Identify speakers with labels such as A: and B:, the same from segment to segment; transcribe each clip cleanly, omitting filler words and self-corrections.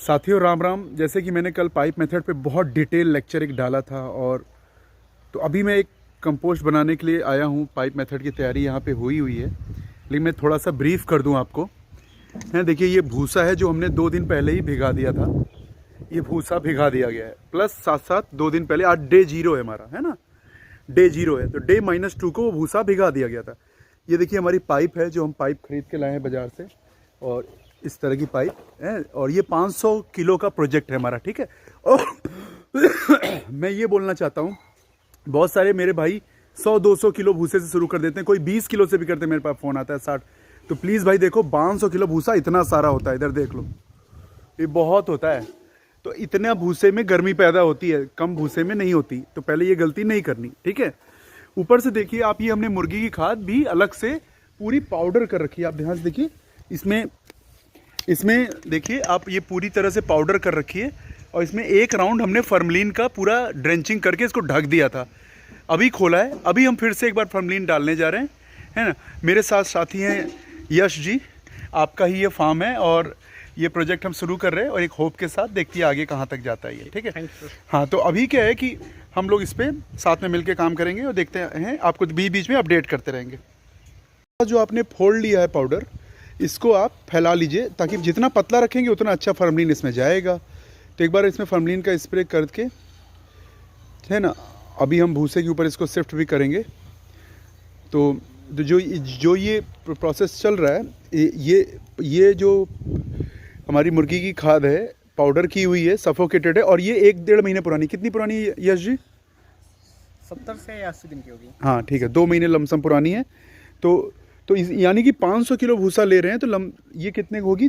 A: साथियों राम राम। जैसे कि मैंने कल पाइप मेथड पे बहुत डिटेल लेक्चर एक डाला था, और तो अभी मैं एक कंपोस्ट बनाने के लिए आया हूँ। पाइप मेथड की तैयारी यहाँ पे हुई है, लेकिन मैं थोड़ा सा ब्रीफ कर दूँ आपको। है, देखिए ये भूसा है जो हमने 2 दिन पहले ही भिगा दिया था। ये भूसा भिगा दिया गया है, प्लस साथ साथ 2 दिन पहले, आज डे 0 है हमारा, है ना, डे 0 है, तो डे -2 को वो भूसा भिगा दिया गया था। ये देखिए हमारी पाइप है जो हम पाइप खरीद के लाए हैं बाज़ार से, और इस तरह की पाइप है, और ये 500 किलो का प्रोजेक्ट है हमारा, ठीक है। और मैं ये बोलना चाहता हूँ, बहुत सारे मेरे भाई 100-200 किलो भूसे से शुरू कर देते हैं, कोई 20 किलो से भी करते हैं। मेरे पास फ़ोन आता है 60। तो प्लीज़ भाई देखो, 500 किलो भूसा इतना सारा होता है, इधर देख लो, ये बहुत होता है। तो इतना भूसे में गर्मी पैदा होती है, कम भूसे में नहीं होती। तो पहले ये गलती नहीं करनी, ठीक है। ऊपर से देखिए आप, ये हमने मुर्गी की खाद भी अलग से पूरी पाउडर कर रखी है। आप ध्यान से देखिए, इसमें देखिए आप, ये पूरी तरह से पाउडर कर रखी है, और इसमें एक राउंड हमने फॉर्मलिन का पूरा ड्रेंचिंग करके इसको ढक दिया था। अभी खोला है, अभी हम फिर से एक बार फॉर्मलिन डालने जा रहे हैं, है ना। मेरे साथ साथी हैं यश जी, आपका ही ये फार्म है, और ये प्रोजेक्ट हम शुरू कर रहे हैं, और एक होप के साथ देखती है आगे कहाँ तक जाता है ये, ठीक है। हाँ, तो अभी क्या है कि हम लोग इस पर साथ में मिलकर काम करेंगे, और देखते हैं, आपको बीच बीच में अपडेट करते रहेंगे। जो आपने फोल्ड लिया है पाउडर, इसको आप फैला लीजिए, ताकि जितना पतला रखेंगे उतना अच्छा फॉर्मलिन इसमें जाएगा। तो एक बार इसमें फॉर्मलिन का स्प्रे करके, है ना, अभी हम भूसे के ऊपर इसको शिफ्ट भी करेंगे। तो जो ये प्रोसेस चल रहा है, ये जो हमारी मुर्गी की खाद है, पाउडर की हुई है, सफोकेटेड है, और ये 1-1.5 महीने पुरानी। कितनी पुरानी है यश जी?
B: 70 से 80 दिन की होगी।
A: हाँ ठीक है, 2 महीने लमसम पुरानी है। तो यानी कि 500 किलो भूसा ले रहे हैं, तो ये कितने की होगी?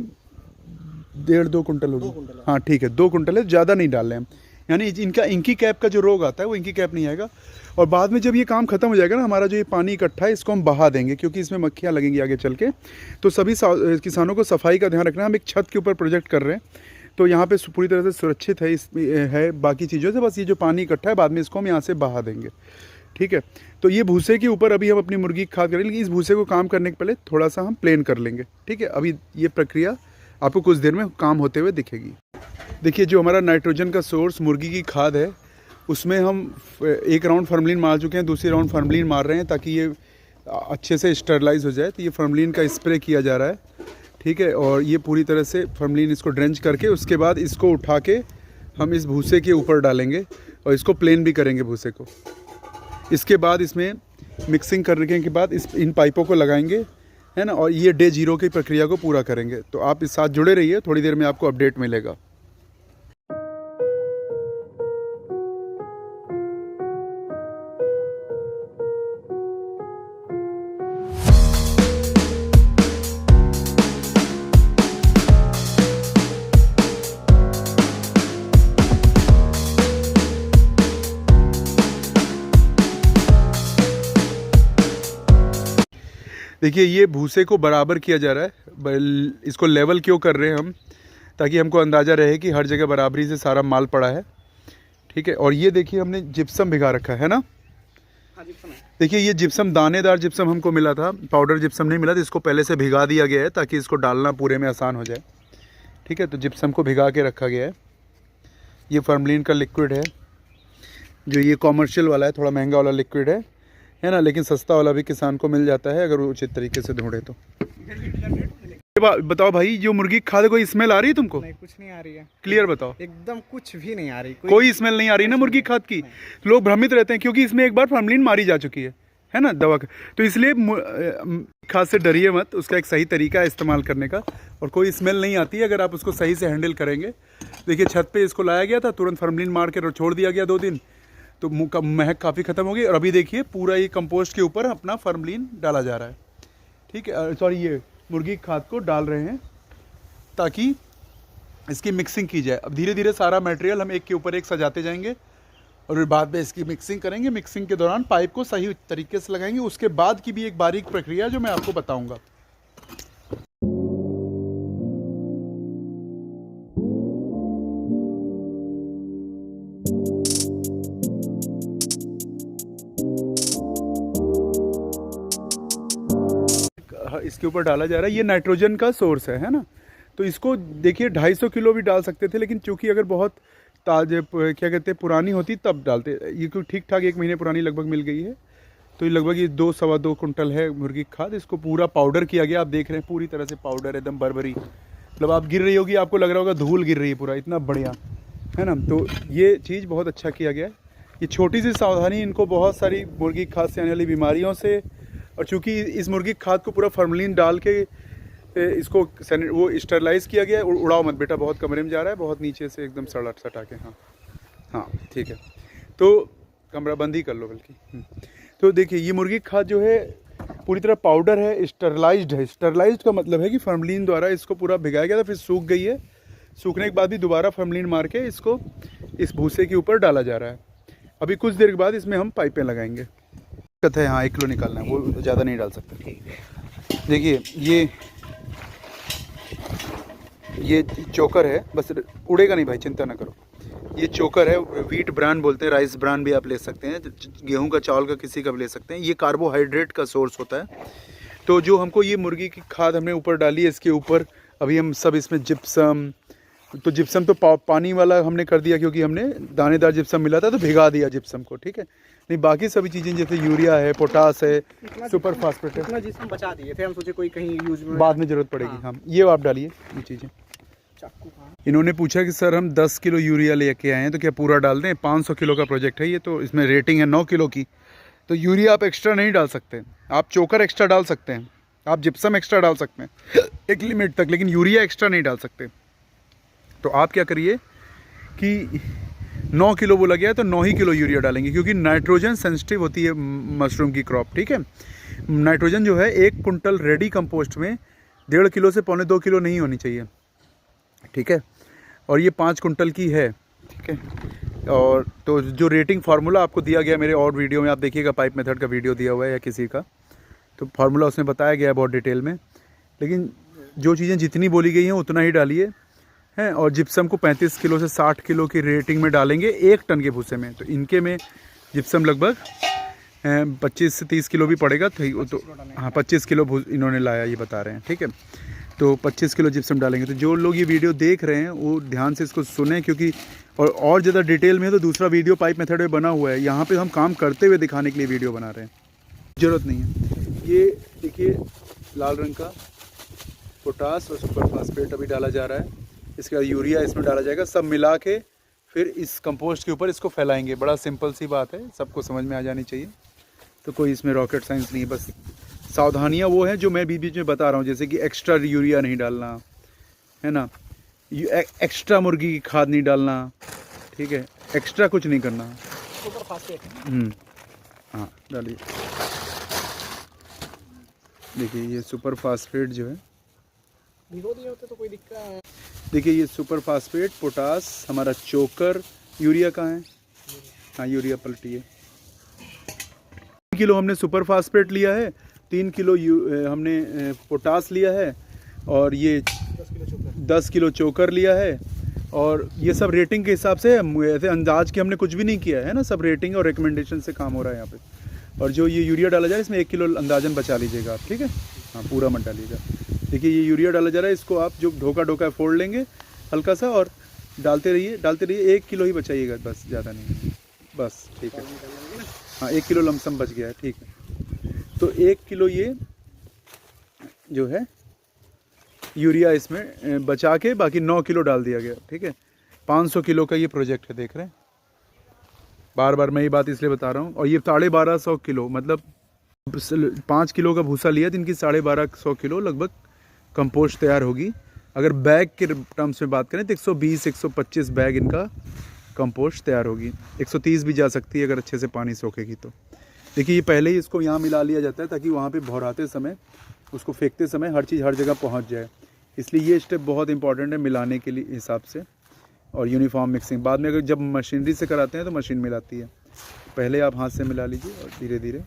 A: 1.5-2 कुंटल होगी। हाँ ठीक है, 2 कुंटल है, ज़्यादा नहीं डाल रहे हैं। यानी इंकी कैप का जो रोग आता है वो इंकी कैप नहीं आएगा। और बाद में जब ये काम खत्म हो जाएगा ना, हमारा जो ये पानी इकट्ठा है, इसको हम बहा देंगे, क्योंकि इसमें मक्खियाँ लगेंगी आगे चल के। तो सभी किसानों को सफाई का ध्यान रखना। हम एक छत के ऊपर प्रोजेक्ट कर रहे हैं, तो यहाँ पे पूरी तरह से सुरक्षित है बाकी चीज़ों से। बस ये जो पानी इकट्ठा है, बाद में इसको हम यहाँ से बहा देंगे, ठीक है। तो ये भूसे के ऊपर अभी हम अपनी मुर्गी खाद करेंगे, लेकिन इस भूसे को काम करने के पहले थोड़ा सा हम प्लेन कर लेंगे, ठीक है। अभी ये प्रक्रिया आपको कुछ देर में काम होते हुए दिखेगी। देखिए जो हमारा नाइट्रोजन का सोर्स मुर्गी की खाद है, उसमें हम एक राउंड फॉर्मलिन मार चुके हैं, दूसरी राउंड फॉर्मलिन मार रहे हैं, ताकि ये अच्छे से स्टरलाइज हो जाए। तो ये फॉर्मलिन का स्प्रे किया जा रहा है, ठीक है। और ये पूरी तरह से फॉर्मलिन इसको ड्रेंच करके, उसके बाद इसको उठा के हम इस भूसे के ऊपर डालेंगे, और इसको प्लेन भी करेंगे भूसे को। इसके बाद इसमें मिक्सिंग करने के बाद इन पाइपों को लगाएंगे, है ना, और ये डे 0 की प्रक्रिया को पूरा करेंगे। तो आप इस साथ जुड़े रहिए, थोड़ी देर में आपको अपडेट मिलेगा। देखिए ये भूसे को बराबर किया जा रहा है, इसको लेवल क्यों कर रहे हैं हम, ताकि हमको अंदाज़ा रहे कि हर जगह बराबरी से सारा माल पड़ा है, ठीक है। और ये देखिए हमने जिप्सम भिगा रखा है ना।
B: हाँ, जिप्सम है।
A: देखिए ये जिप्सम, दानेदार जिप्सम हमको मिला था, पाउडर जिप्सम नहीं मिला, तो इसको पहले से भिगा दिया गया है, ताकि इसको डालना पूरे में आसान हो जाए, ठीक है। तो जिप्सम को भिगा के रखा गया है। ये फॉर्मलिन का लिक्विड है, जो ये कॉमर्शियल वाला है, थोड़ा महंगा वाला लिक्विड है ना, लेकिन सस्ता वाला भी किसान को मिल जाता है अगर वो उचित तरीके से ढूंढे तो। बताओ भाई, जो मुर्गी खाद, कोई स्मेल आ रही है तुमको?
B: नहीं, कुछ नहीं आ रही है।
A: क्लियर बताओ।
B: एकदम कुछ भी नहीं आ रही,
A: कोई स्मेल नहीं आ रही ना मुर्गी खाद की? लोग भ्रमित रहते हैं, क्योंकि इसमें एक बार फॉर्मलिन मारी जा चुकी है ना, दवा का। तो इसलिए खाद से डरिए मत, उसका एक सही तरीका है इस्तेमाल करने का, और कोई स्मेल नहीं आती है अगर आप उसको सही से हैंडल करेंगे। देखिए छत पे इसको लाया गया था, तुरंत फॉर्मलिन मार के छोड़ दिया गया 2 दिन, तो महक काफ़ी ख़त्म हो गई। और अभी देखिए पूरा ये कंपोस्ट के ऊपर अपना फॉर्मलिन डाला जा रहा है, ठीक है। सॉरी, ये मुर्गी खाद को डाल रहे हैं, ताकि इसकी मिक्सिंग की जाए। अब धीरे धीरे सारा मटेरियल हम एक के ऊपर एक सजाते जाएंगे, और फिर बाद में इसकी मिक्सिंग करेंगे। मिक्सिंग के दौरान पाइप को सही तरीके से लगाएंगे। उसके बाद की भी एक बारीक प्रक्रिया जो मैं आपको बताऊंगा। इसके ऊपर डाला जा रहा है, ये नाइट्रोजन का सोर्स है ना। तो इसको देखिए 250 किलो भी डाल सकते थे, लेकिन चूंकि अगर बहुत ताजे क्या कहते हैं पुरानी होती तब डालते। ये कोई ठीक ठाक 1 महीने पुरानी लगभग मिल गई है, तो ये लगभग ये 2-2.25 कुंटल है मुर्गी की खाद। इसको पूरा पाउडर किया गया, आप देख रहे हैं पूरी तरह से पाउडर एकदम बरबरी, मतलब आप गिर रही होगी आपको लग रहा होगा धूल गिर रही है, पूरा इतना बढ़िया है ना। तो ये चीज़ बहुत अच्छा किया गया है। ये छोटी सी सावधानी इनको बहुत सारी मुर्गी खाद से आने वाली बीमारियों से, और चूँकि इस मुर्गी खाद को पूरा फॉर्मलिन डाल के इसको वो स्टरलाइज किया गया है। उड़ाओ मत बेटा, बहुत कमरे में जा रहा है, बहुत नीचे से एकदम सटा के। हाँ हाँ ठीक है, तो कमरा बंद ही कर लो बल्कि। तो देखिए ये मुर्गी खाद जो है पूरी तरह पाउडर है, स्टरलाइज्ड है। स्टरलाइज्ड का मतलब है कि फॉर्मलिन द्वारा इसको पूरा भिगाया गया था, फिर सूख गई है। सूखने के बाद भी दोबारा फॉर्मलिन मार के इसको इस भूसे के ऊपर डाला जा रहा है। अभी कुछ देर के बाद इसमें हम पाइपें लगाएंगे। दिक्कत है, हाँ 1 किलो निकालना है, वो ज़्यादा नहीं डाल सकते। देखिए ये चोकर है, बस उड़ेगा नहीं भाई, चिंता ना करो। ये चोकर है, व्हीट ब्रांड बोलते हैं, राइस ब्रांड भी आप ले सकते हैं, गेहूं का चावल का किसी का भी ले सकते हैं। ये कार्बोहाइड्रेट का सोर्स होता है। तो जो हमको ये मुर्गी की खाद हमने ऊपर डाली है, इसके ऊपर अभी हम सब इसमें जिप्सम, तो जिप्सम तो पानी वाला हमने कर दिया क्योंकि हमने दानेदार जिप्सम मिला था तो भिगा दिया जिप्सम को, ठीक है। नहीं बाकी सभी चीज़ें जैसे यूरिया है, पोटास है, सुपर फास्फेट है,
B: इतना जिसम बचा दिए थे, हम सोचे कोई कहीं यूज में
A: बाद में ज़रूरत पड़ेगी। हाँ ये आप डालिए ये चीज़ें। इन्होंने पूछा कि सर हम 10 किलो यूरिया लेके आए हैं तो क्या पूरा डाल दें? 500 किलो का प्रोजेक्ट है ये, तो इसमें रेटिंग है 9 किलो की, तो यूरिया आप एक्स्ट्रा नहीं डाल सकते। आप चोकर एक्स्ट्रा डाल सकते हैं, आप जिप्सम एक्स्ट्रा डाल सकते हैं एक लिमिट तक, लेकिन यूरिया एक्स्ट्रा नहीं डाल सकते। तो आप क्या करिए कि 9 किलो बोला गया है तो 9 ही किलो यूरिया डालेंगे, क्योंकि नाइट्रोजन सेंसिटिव होती है मशरूम की क्रॉप, ठीक है। नाइट्रोजन जो है 1 कुंटल रेडी कंपोस्ट में 1.5 किलो से 1.25-2 किलो नहीं होनी चाहिए, ठीक है। और ये 5 कुंटल की है, ठीक है। और तो जो रेटिंग फार्मूला आपको दिया गया मेरे और वीडियो में, आप देखिएगा पाइप मेथड का वीडियो दिया हुआ है या किसी का, तो फार्मूला उसमें बताया गया है बहुत डिटेल में। लेकिन जो चीज़ें जितनी बोली गई हैं उतना ही डालिए हैं। और जिप्सम को 35 किलो से 60 किलो की रेटिंग में डालेंगे 1 टन के भूसे में। तो इनके में जिप्सम लगभग 25 से 30 किलो भी पड़ेगा, तो हाँ 25 किलो इन्होंने लाया ये बता रहे हैं, ठीक है। तो 25 किलो जिप्सम डालेंगे। तो जो लोग ये वीडियो देख रहे हैं वो ध्यान से इसको सुने, क्योंकि और ज़्यादा डिटेल में है तो दूसरा वीडियो पाइप मेथड में बना हुआ है। यहाँ पे हम काम करते हुए दिखाने के लिए वीडियो बना रहे हैं, ज़रूरत नहीं है। ये देखिए लाल रंग का पोटास और सुपर फास्फेट अभी डाला जा रहा है, इसके बाद यूरिया इसमें डाला जाएगा, सब मिला के फिर इस कंपोस्ट के ऊपर इसको फैलाएंगे। बड़ा सिंपल सी बात है, सबको समझ में आ जानी चाहिए। तो कोई इसमें रॉकेट साइंस नहीं है, बस सावधानियाँ वो हैं जो मैं बीच बीच में बता रहा हूँ, जैसे कि एक्स्ट्रा यूरिया नहीं डालना है ना, एक्स्ट्रा मुर्गी की खाद नहीं डालना, ठीक है, एक्स्ट्रा कुछ नहीं करना। हाँ डालिए। देखिए ये सुपर फास्फेट जो है,
B: भिगो दिए होते तो कोई दिक्कत है।
A: देखिए ये सुपर फास्फेट, पोटास, हमारा चोकर, यूरिया कहाँ है? हाँ यूरिया पलटिए। 3 किलो हमने सुपर फास्फेट लिया है, 3 किलो हमने पोटास लिया है, और ये 10 किलो चोकर लिया है। और ये सब रेटिंग के हिसाब से, ऐसे अंदाज के हमने कुछ भी नहीं किया है ना, सब रेटिंग और रिकमेंडेशन से काम हो रहा है यहाँ पे। और जो ये यूरिया डाला जा रहा है इसमें 1 किलो अंदाजन बचा लीजिएगा आप, ठीक है। हाँ पूरा मत डालिएगा। देखिए ये यूरिया डाला जा रहा है, इसको आप जो ढोका फोड़ लेंगे हल्का सा और डालते रहिए 1 किलो ही बचाइएगा बस, ज़्यादा नहीं, बस ठीक है। हाँ 1 किलो लमसम बच गया है, ठीक है। तो 1 किलो ये जो है यूरिया इसमें बचा के बाकी 9 किलो डाल दिया गया, ठीक है। 500 किलो का ये प्रोजेक्ट है, देख रहे हैं। बार बार मैं ये बात इसलिए बता रहा हूँ। और ये 1250 किलो, मतलब 5 किलो का भूसा लिया तो इनकी 1250 किलो लगभग कंपोस्ट तैयार होगी। अगर बैग के टर्म्स में बात करें तो 120-125 बैग इनका कंपोस्ट तैयार होगी। 130 भी जा सकती है अगर अच्छे से पानी सोखेगी तो। देखिए ये पहले ही इसको यहाँ मिला लिया जाता है ताकि वहाँ पे भौराते समय, उसको फेंकते समय हर चीज़ हर जगह पहुँच जाए। इसलिए ये स्टेप बहुत इंपॉर्टेंट है मिलाने के लिए हिसाब से। और यूनिफॉर्म मिक्सिंग बाद में अगर जब मशीनरी से कराते हैं तो मशीन मिलाती है, पहले आप हाथ से मिला लीजिए और धीरे धीरे।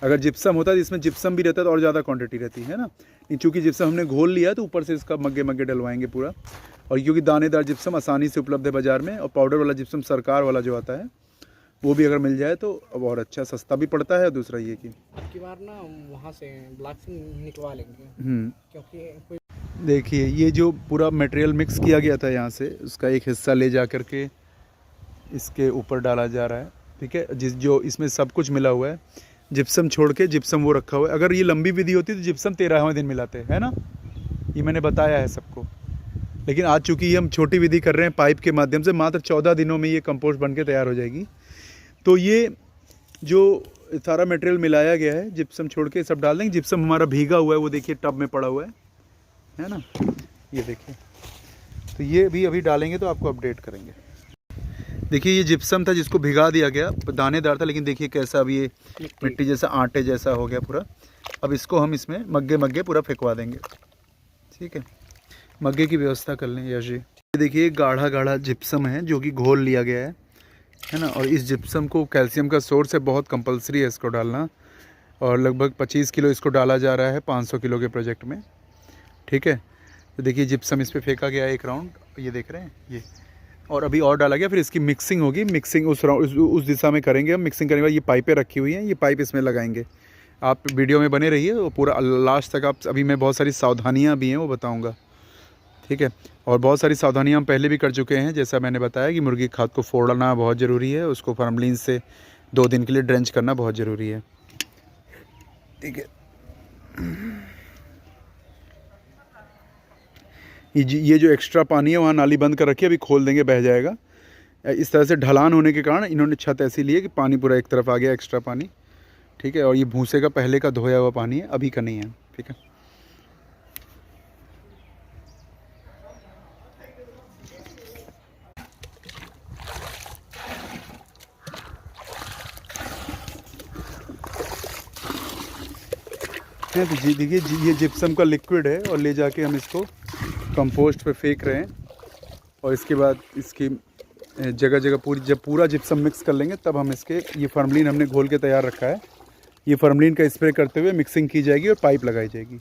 A: अगर जिप्सम होता है इसमें जिप्सम भी रहता है तो और ज़्यादा क्वांटिटी रहती है ना, चूँकि जिप्सम हमने घोल लिया है तो ऊपर से इसका मग्गे डलवाएंगे पूरा। और क्योंकि दानेदार जिप्सम आसानी से उपलब्ध है बाज़ार में, और पाउडर वाला जिप्सम सरकार वाला जो आता है वो भी अगर मिल जाए तो अब और अच्छा, सस्ता भी पड़ता है। दूसरा ये कि
B: अब की बार ना वहाँ से ब्लॉक से निकलवा लेंगे, क्योंकि
A: देखिए ये जो पूरा मटेरियल मिक्स किया गया था यहाँ से, उसका एक हिस्सा ले जा कर के इसके ऊपर डाला जा रहा है। ठीक है, जो इसमें सब कुछ मिला हुआ है, जिप्सम छोड़ के जिप्सम वो रखा हुआ है। अगर ये लंबी विधि होती तो जिप्सम 13वें दिन मिलाते हैं, है ना, ये मैंने बताया है सबको। लेकिन आज चूँकि ये हम छोटी विधि कर रहे हैं पाइप के माध्यम से, मात्र 14 दिनों में ये कंपोस्ट बन के तैयार हो जाएगी। तो ये जो सारा मटेरियल मिलाया गया है, जिप्सम छोड़ के सब डाल देंगे। जिप्सम हमारा भीगा हुआ है, वो देखिए टब में पड़ा हुआ है ना, ये देखिए। तो ये भी अभी डालेंगे तो आपको अपडेट करेंगे। देखिए ये जिप्सम था जिसको भिगा दिया गया, दानेदार था, लेकिन देखिए कैसा अभी ये मिट्टी जैसा, आटे जैसा हो गया पूरा। अब इसको हम इसमें मग्गे पूरा फेंकवा देंगे। ठीक है, मग्गे की व्यवस्था कर लें यश जी। देखिए गाढ़ा गाढ़ा जिप्सम है जो कि घोल लिया गया है ना। और इस जिप्सम को कैल्शियम का सोर्स है, बहुत कंपलसरी है इसको डालना। और लगभग 25 किलो इसको डाला जा रहा है 500 किलो के प्रोजेक्ट में। ठीक है, तो देखिए जिप्सम इस पर फेंका गया एक राउंड, ये देख रहे हैं ये, और अभी और डाला गया। फिर इसकी मिक्सिंग होगी, मिक्सिंग उस दिशा में करेंगे हम। मिक्सिंग करने के बाद ये पाइपें रखी हुई हैं, ये पाइप इसमें लगाएंगे। आप वीडियो में बने रहिए और पूरा लास्ट तक आप। अभी मैं बहुत सारी सावधानियाँ भी हैं वो बताऊँगा। ठीक है, और बहुत सारी सावधानियाँ हम पहले भी कर चुके हैं। जैसा मैंने बताया कि मुर्गी खाद को फोड़ना बहुत ज़रूरी है, उसको फॉर्मलिन से 2 दिन के लिए ड्रेंच करना बहुत ज़रूरी है। ठीक है, ये जो एक्स्ट्रा पानी है वहाँ नाली बंद कर रखी है, अभी खोल देंगे, बह जाएगा। इस तरह से ढलान होने के कारण इन्होंने छत ऐसी ली है कि पानी पूरा एक तरफ आ गया, एक्स्ट्रा पानी। ठीक है, और ये भूसे का पहले का धोया हुआ पानी है, अभी का नहीं है। ठीक है, तो जी देखिए ये जिप्सम का लिक्विड है और ले जाके हम इसको कंपोस्ट पे फेंक रहे हैं। और इसके बाद इसकी जगह जगह जब पूरा जिप्सम मिक्स कर लेंगे तब हम इसके, ये फॉर्मलिन हमने घोल के तैयार रखा है, ये फॉर्मलिन का स्प्रे करते हुए मिक्सिंग की जाएगी और पाइप लगाई जाएगी।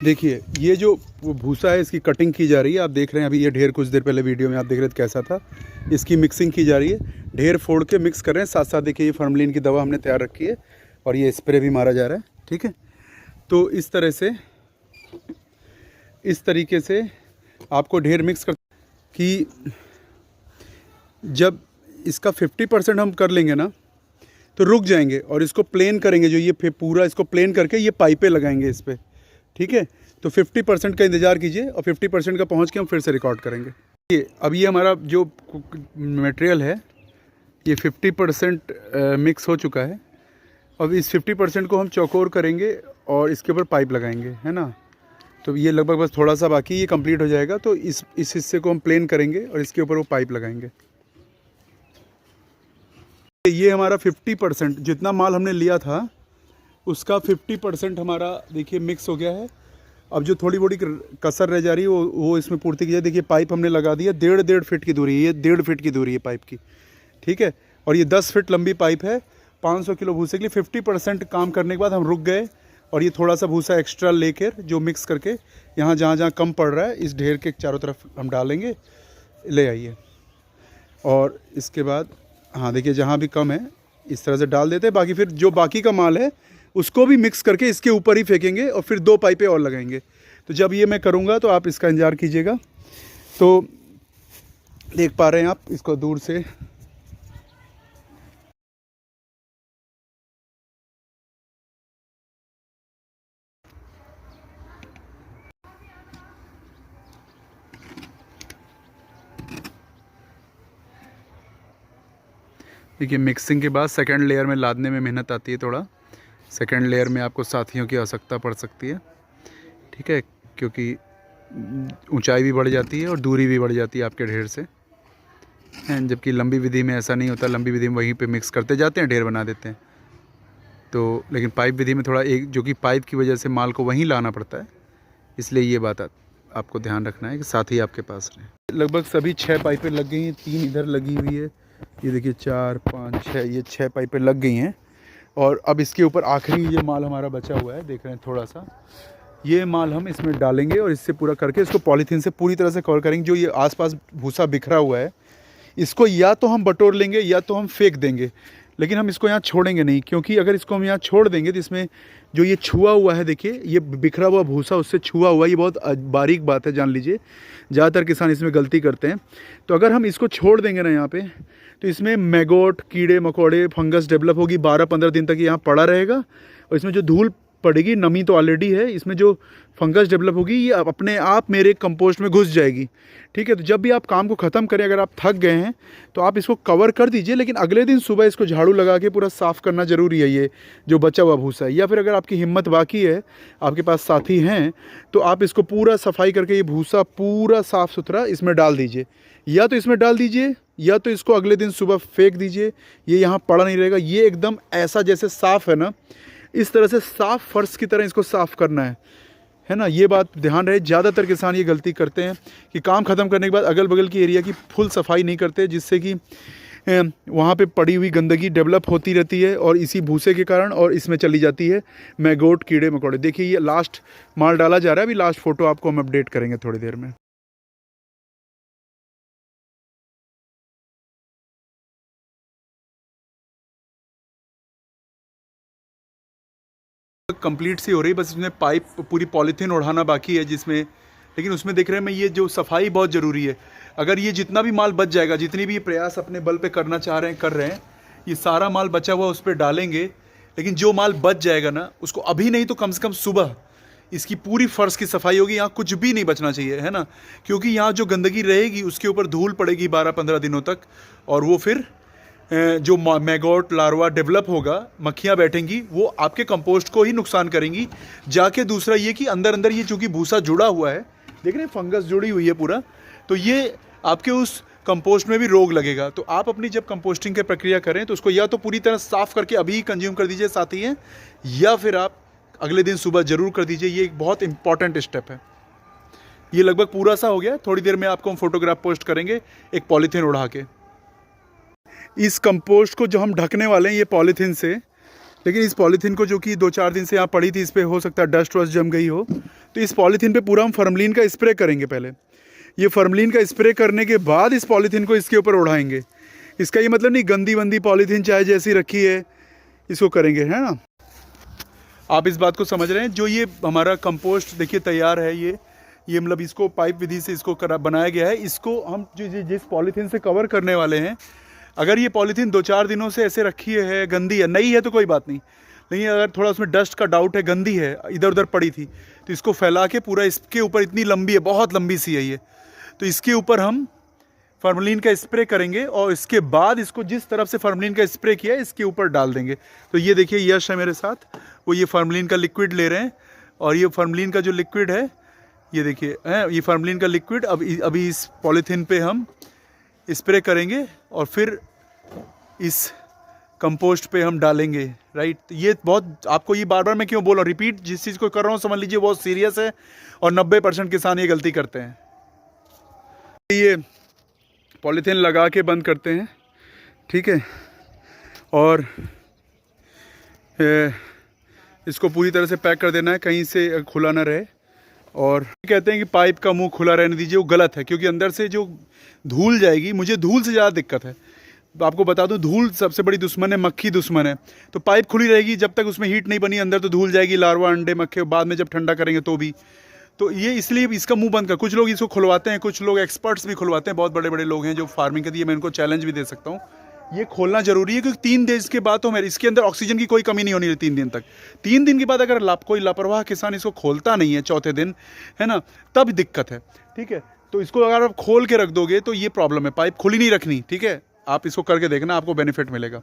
A: देखिए ये जो भूसा है इसकी कटिंग की जा रही है, आप देख रहे हैं। अभी ये ढेर कुछ देर पहले वीडियो में आप देख रहे थे कैसा था। इसकी मिक्सिंग की जा रही है, ढेर फोड़ के मिक्स कर रहे हैं। साथ साथ देखिए ये फॉर्मलिन की दवा हमने तैयार रखी है और ये स्प्रे भी मारा जा रहा है। ठीक है, तो इस तरह से, इस तरीके से आपको ढेर मिक्स कर कि जब इसका 50% हम कर लेंगे ना तो रुक जाएंगे और इसको प्लेन करेंगे। जो ये पूरा इसको प्लेन करके ये पाइपें लगाएंगे इस पर। ठीक है, तो 50% का इंतज़ार कीजिए और 50% का पहुंच के हम फिर से रिकॉर्ड करेंगे। ये अब ये हमारा जो मटेरियल है ये 50% मिक्स हो चुका है। अब इस 50% को हम चौकोर करेंगे और इसके ऊपर पाइप लगाएंगे, है ना। तो ये लगभग बस थोड़ा सा बाकी, ये कंप्लीट हो जाएगा। तो इस हिस्से को हम प्लेन करेंगे और इसके ऊपर वो पाइप लगाएंगे। ये हमारा 50% जितना माल हमने लिया था उसका 50% हमारा देखिए मिक्स हो गया है। अब जो थोड़ी बड़ी कसर रह जा रही है वो इसमें पूर्ति की जाए। देखिए पाइप हमने लगा दिया, 1.5 फीट की दूरी है, ये 1.5 फीट की दूरी है पाइप की। ठीक है, और ये 10 फीट लंबी पाइप है। 500 किलो भूसे के लिए 50% काम करने के बाद हम रुक गए और ये थोड़ा सा भूसा एक्स्ट्रा लेकर जो मिक्स करके यहाँ जहाँ कम पड़ रहा है इस ढेर के चारों तरफ हम डालेंगे। ले आइए, और इसके बाद हाँ देखिए जहाँ भी कम है इस तरह से डाल देते हैं। बाकी फिर जो बाकी का माल है उसको भी मिक्स करके इसके ऊपर ही फेंकेंगे और फिर 2 पाइपें और लगाएंगे। तो जब ये मैं करूँगा तो आप इसका इंतज़ार कीजिएगा। तो देख पा रहे हैं आप इसको दूर से। देखिए मिक्सिंग के बाद सेकंड लेयर में लादने में मेहनत आती है थोड़ा। सेकंड लेयर में आपको साथियों की आवश्यकता पड़ सकती है। ठीक है, क्योंकि ऊंचाई भी बढ़ जाती है और दूरी भी बढ़ जाती है आपके ढेर से, जबकि लंबी विधि में ऐसा नहीं होता। लंबी विधि में वहीं पे मिक्स करते जाते हैं, ढेर बना देते हैं। तो लेकिन पाइप विधि में थोड़ा एक, जो कि पाइप की वजह से माल को वहीं लाना पड़ता है, इसलिए ये बात आपको ध्यान रखना है कि साथी आपके पास रहे। लगभग सभी 6 पाइपें लग गई हैं, 3 इधर लगी हुई है, ये देखिए 4 5 6, ये 6 पाइपें लग गई हैं। और अब इसके ऊपर आखिरी ये माल हमारा बचा हुआ है, देख रहे हैं थोड़ा सा। ये माल हम इसमें डालेंगे और इससे पूरा करके इसको पॉलीथीन से पूरी तरह से कवर करेंगे। जो ये आसपास भूसा बिखरा हुआ है इसको या तो हम बटोर लेंगे या तो हम फेंक देंगे, लेकिन हम इसको यहाँ छोड़ेंगे नहीं, क्योंकि अगर इसको हम यहाँ छोड़ देंगे तो इसमें जो ये छुआ हुआ है, देखिए ये बिखरा हुआ भूसा उससे छुआ हुआ, ये बहुत बारीक बात है, जान लीजिए। ज़्यादातर किसान इसमें गलती करते हैं। तो अगर हम इसको छोड़ देंगे ना यहाँ पे, तो इसमें मैगोट, कीड़े मकोड़े, फंगस डेवलप होगी, 12-15 दिन तक यहाँ पड़ा रहेगा। और इसमें जो धूल पड़ेगी, नमी तो ऑलरेडी है, इसमें जो फंगस डेवलप होगी ये अपने आप मेरे कंपोस्ट में घुस जाएगी। ठीक है, तो जब भी आप काम को ख़त्म करें, अगर आप थक गए हैं तो आप इसको कवर कर दीजिए, लेकिन अगले दिन सुबह इसको झाड़ू लगा के पूरा साफ़ करना ज़रूरी है, ये जो बचा हुआ भूसा है। या फिर अगर आपकी हिम्मत बाकी है, आपके पास साथी हैं, तो आप इसको पूरा सफाई करके ये भूसा पूरा साफ़ सुथरा इसमें डाल दीजिए। या तो इसमें डाल दीजिए, या तो इसको अगले दिन सुबह फेंक दीजिए, ये यहाँ पड़ा नहीं रहेगा। ये एकदम ऐसा जैसे साफ़ है ना, इस तरह से साफ़ फर्श की तरह इसको साफ़ करना है ना। ये बात ध्यान रहे, ज़्यादातर किसान ये गलती करते हैं कि काम ख़त्म करने के बाद अगल बगल की एरिया की फुल सफाई नहीं करते, जिससे कि वहाँ पे पड़ी हुई गंदगी डेवलप होती रहती है और इसी भूसे के कारण और इसमें चली जाती है मैगोट, कीड़े मकोड़े। देखिए ये लास्ट माल डाला जा रहा है, अभी लास्ट फ़ोटो आपको हम अपडेट करेंगे थोड़ी देर में। कंप्लीट सी हो रही, बस इसमें पाइप पूरी पॉलीथीन ओढ़ाना बाकी है जिसमें, लेकिन उसमें देख रहे हैं मैं ये जो सफाई बहुत ज़रूरी है। अगर ये जितना भी माल बच जाएगा, जितनी भी ये प्रयास अपने बल पे करना चाह रहे हैं कर रहे हैं, ये सारा माल बचा हुआ उस पर डालेंगे। लेकिन जो माल बच जाएगा ना, उसको अभी नहीं तो कम से कम सुबह इसकी पूरी फर्श की सफाई होगी। यहाँ कुछ भी नहीं बचना चाहिए, है ना, क्योंकि यहाँ जो गंदगी रहेगी उसके ऊपर धूल पड़ेगी 12-15 दिनों तक, और वो फिर जो मैगोट लार्वा डेवलप होगा, मक्खियाँ बैठेंगी, वो आपके कंपोस्ट को ही नुकसान करेंगी जाके। दूसरा ये कि अंदर अंदर ये चूँकि भूसा जुड़ा हुआ है, देख रहे हैं फंगस जुड़ी हुई है पूरा, तो ये आपके उस कंपोस्ट में भी रोग लगेगा। तो आप अपनी जब कंपोस्टिंग की प्रक्रिया करें तो उसको या तो पूरी तरह साफ़ करके अभी कंज्यूम कर दीजिए साथी हैं, या फिर आप अगले दिन सुबह ज़रूर कर दीजिए। ये एक बहुत इंपॉर्टेंट स्टेप है। ये लगभग पूरा सा हो गया, थोड़ी देर में आपको हम फोटोग्राफ पोस्ट करेंगे एक पॉलीथीन उड़ा के। इस कंपोस्ट को जो हम ढकने वाले हैं ये पॉलीथीन से, लेकिन इस पॉलीथीन को जो कि 2-4 दिन से यहाँ पड़ी थी, इस पर हो सकता है डस्ट वस्ट जम गई हो, तो इस पॉलीथीन पे पूरा हम फॉर्मलिन का स्प्रे करेंगे। पहले ये फॉर्मलिन का स्प्रे करने के बाद इस पॉलीथीन को इसके ऊपर उड़ाएंगे। इसका ये मतलब नहीं गंदी वंदी पॉलीथीन चाहे जैसी रखी है इसको करेंगे, है ना। आप इस बात को समझ रहे हैं। जो ये हमारा कंपोस्ट देखिए तैयार है, ये मतलब इसको पाइप विधि से इसको बनाया गया है। इसको हम जिस पॉलीथीन से कवर करने वाले हैं, अगर ये पॉलीथीन 2-4 दिनों से ऐसे रखी है, गंदी है, नई है तो कोई बात नहीं, लेकिन अगर थोड़ा उसमें डस्ट का डाउट है, गंदी है, इधर उधर पड़ी थी, तो इसको फैला के पूरा इसके ऊपर, इतनी लंबी है, बहुत लंबी सी है ये, तो इसके ऊपर हम फॉर्मलिन का स्प्रे करेंगे और इसके बाद इसको जिस तरफ से फॉर्मलिन का स्प्रे किया है इसके ऊपर डाल देंगे। तो ये देखिए यश है मेरे साथ, वो ये फॉर्मलिन का लिक्विड ले रहे हैं, और ये फॉर्मलिन का जो लिक्विड है ये देखिए ये फॉर्मलिन का लिक्विड अभी इस पॉलीथीन पे हम स्प्रे करेंगे और फिर इस कंपोस्ट पे हम डालेंगे, राइट। ये बहुत, आपको ये बार बार मैं क्यों बोल रहा हूँ, रिपीट जिस चीज़ को कर रहा हूँ समझ लीजिए बहुत सीरियस है, और 90% किसान ये गलती करते हैं। ये पॉलीथीन लगा के बंद करते हैं, ठीक है, और इसको पूरी तरह से पैक कर देना है, कहीं से खुला ना रहे। और कहते हैं कि पाइप का मुंह खुला रहने दीजिए, वो गलत है, क्योंकि अंदर से जो धूल जाएगी, मुझे धूल से ज़्यादा दिक्कत है, आपको बता दूं, धूल सबसे बड़ी दुश्मन है, मक्खी दुश्मन है। तो पाइप खुली रहेगी, जब तक उसमें हीट नहीं बनी अंदर तो धूल जाएगी, लार्वा, अंडे, मक्खे, बाद में जब ठंडा करेंगे तो भी। तो ये इसलिए इसका मुंह बंद कर, कुछ लोग इसको खुलवाते हैं, कुछ लोग एक्सपर्ट्स भी खुलवाते हैं, बहुत बड़े बड़े लोग हैं जो फार्मिंग के दिए, मैं उनको चैलेंज भी दे सकता हूँ। ये खोलना जरूरी है, क्योंकि 3 दिन के बाद तो मेरे इसके अंदर ऑक्सीजन की कोई कमी नहीं होनी है 3 दिन तक। 3 दिन के बाद अगर कोई लापरवाह किसान इसको खोलता नहीं है चौथे दिन, है ना, तब दिक्कत है, ठीक है। तो इसको अगर आप खोल के रख दोगे तो ये प्रॉब्लम है, पाइप खुली नहीं रखनी, ठीक है। आप इसको करके देखना, आपको बेनिफिट मिलेगा,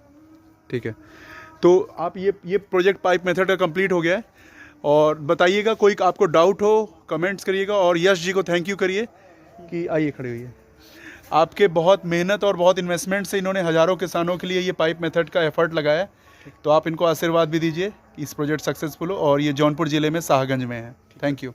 A: ठीक है। तो आप ये प्रोजेक्ट पाइप मेथड का कंप्लीट हो गया है, और बताइएगा कोई आपको डाउट हो कमेंट्स करिएगा, और यश जी को थैंक यू करिए कि आइए खड़े हुई है। आपके बहुत मेहनत और बहुत इन्वेस्टमेंट से इन्होंने हज़ारों किसानों के लिए ये पाइप मेथड का एफर्ट लगाया है, तो आप इनको आशीर्वाद भी दीजिए इस प्रोजेक्ट सक्सेसफुल हो। और ये जौनपुर ज़िले में शाहगंज में है। Thank you.